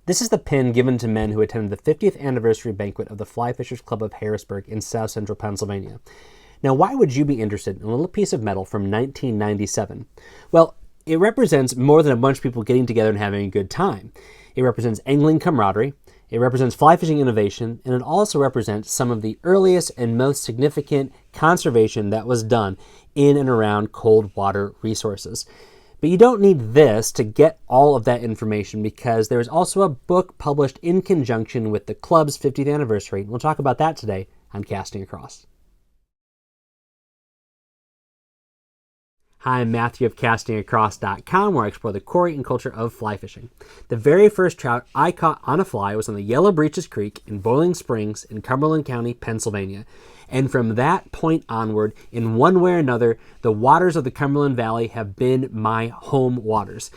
This is the pin given to men who attended the 50th anniversary banquet of the Fly Fishers Club of Harrisburg in south central Pennsylvania. Now, why would you be interested in a little piece of metal from 1997? Well, it represents more than a bunch of people getting together and having a good time. It represents angling camaraderie, it represents fly fishing innovation, and it also represents some of the earliest and most significant conservation that was done in and around cold water resources. But you don't need this to get all of that information, because there's also a book published in conjunction with the club's 50th anniversary. We'll talk about that today on Casting Across. Hi, I'm Matthew of castingacross.com, where I explore the quarry and culture of fly fishing. The very first trout I caught on a fly was on the Yellow Breeches Creek in Boiling Springs in Cumberland County, Pennsylvania. And from that point onward, in one way or another, the waters of the Cumberland Valley have been my home waters.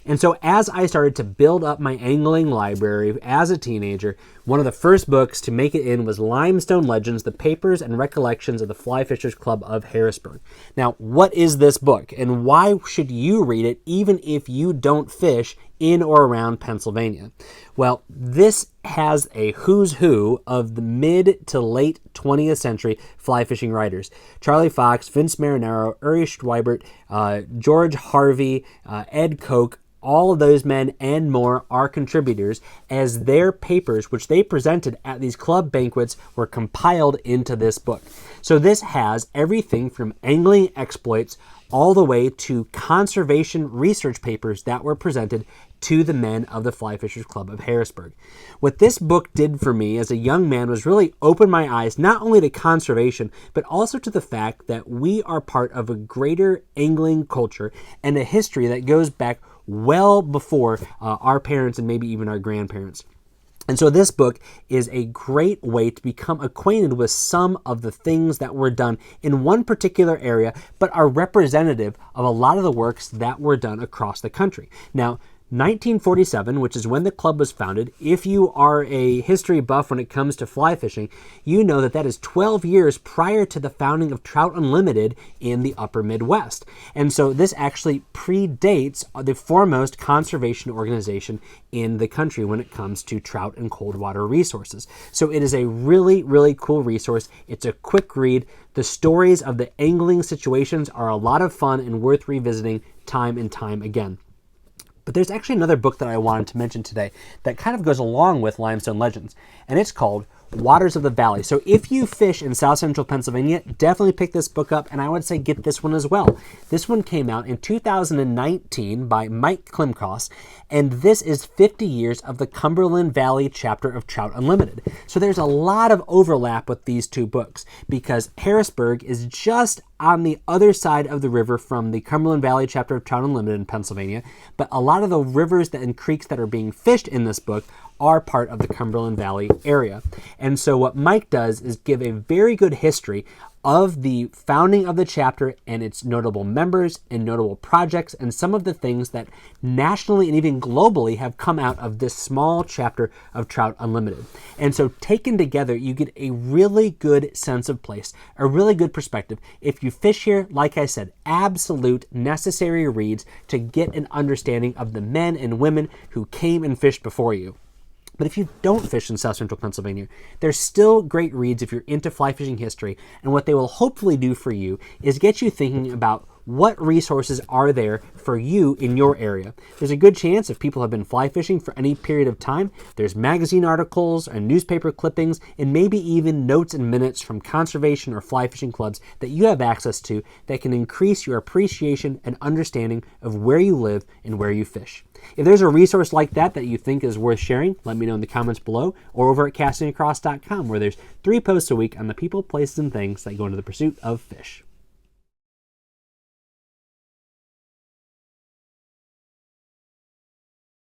And so as I started to build up my angling library as a teenager, one of the first books to make it in was Limestone Legends, The Papers and Recollections of the Fly Fishers Club of Harrisburg. Now, what is this book, and why should you read it even if you don't fish in or around Pennsylvania? Well, this has a who's who of the mid to late 20th century fly fishing writers. Charlie Fox, Vince Marinaro, Uri Schweibert, George Harvey, Ed Koch. All of those men and more are contributors, as their papers, which they presented at these club banquets, were compiled into this book. So this has everything from angling exploits all the way to conservation research papers that were presented to the men of the Fly Fishers Club of Harrisburg. What this book did for me as a young man was really open my eyes not only to conservation, but also to the fact that we are part of a greater angling culture and a history that goes back well before our parents and maybe even our grandparents. And so this book is a great way to become acquainted with some of the things that were done in one particular area, but are representative of a lot of the works that were done across the country. Now, 1947, which is when the club was founded, if you are a history buff when it comes to fly fishing, you know that that is 12 years prior to the founding of Trout Unlimited in the upper Midwest. And so this actually predates the foremost conservation organization in the country when it comes to trout and cold water resources. So it is a really, really cool resource. It's a quick read. The stories of the angling situations are a lot of fun and worth revisiting time and time again. But there's actually another book that I wanted to mention today that kind of goes along with Limestone Legends, and it's called Waters of the Valley. So if you fish in south central Pennsylvania, definitely pick this book up, and I would say get this one as well. This one came out in 2019 by Mike Klimkos, and this is 50 years of the Cumberland Valley chapter of Trout Unlimited. So there's a lot of overlap with these two books, because Harrisburg is just on the other side of the river from the Cumberland Valley chapter of Trout Unlimited in Pennsylvania, but a lot of the rivers and creeks that are being fished in this book are part of the Cumberland Valley area. And so what Mike does is give a very good history of the founding of the chapter and its notable members and notable projects and some of the things that nationally and even globally have come out of this small chapter of Trout Unlimited. And so taken together, you get a really good sense of place, a really good perspective. If you fish here, like I said, absolute necessary reads to get an understanding of the men and women who came and fished before you. But if you don't fish in south central Pennsylvania, there's still great reads if you're into fly fishing history, and what they will hopefully do for you is get you thinking about what resources are there for you in your area. There's a good chance if people have been fly fishing for any period of time, there's magazine articles and newspaper clippings and maybe even notes and minutes from conservation or fly fishing clubs that you have access to that can increase your appreciation and understanding of where you live and where you fish. If there's a resource like that that you think is worth sharing, let me know in the comments below or over at castingacross.com, where there's 3 posts a week on the people, places, and things that go into the pursuit of fish.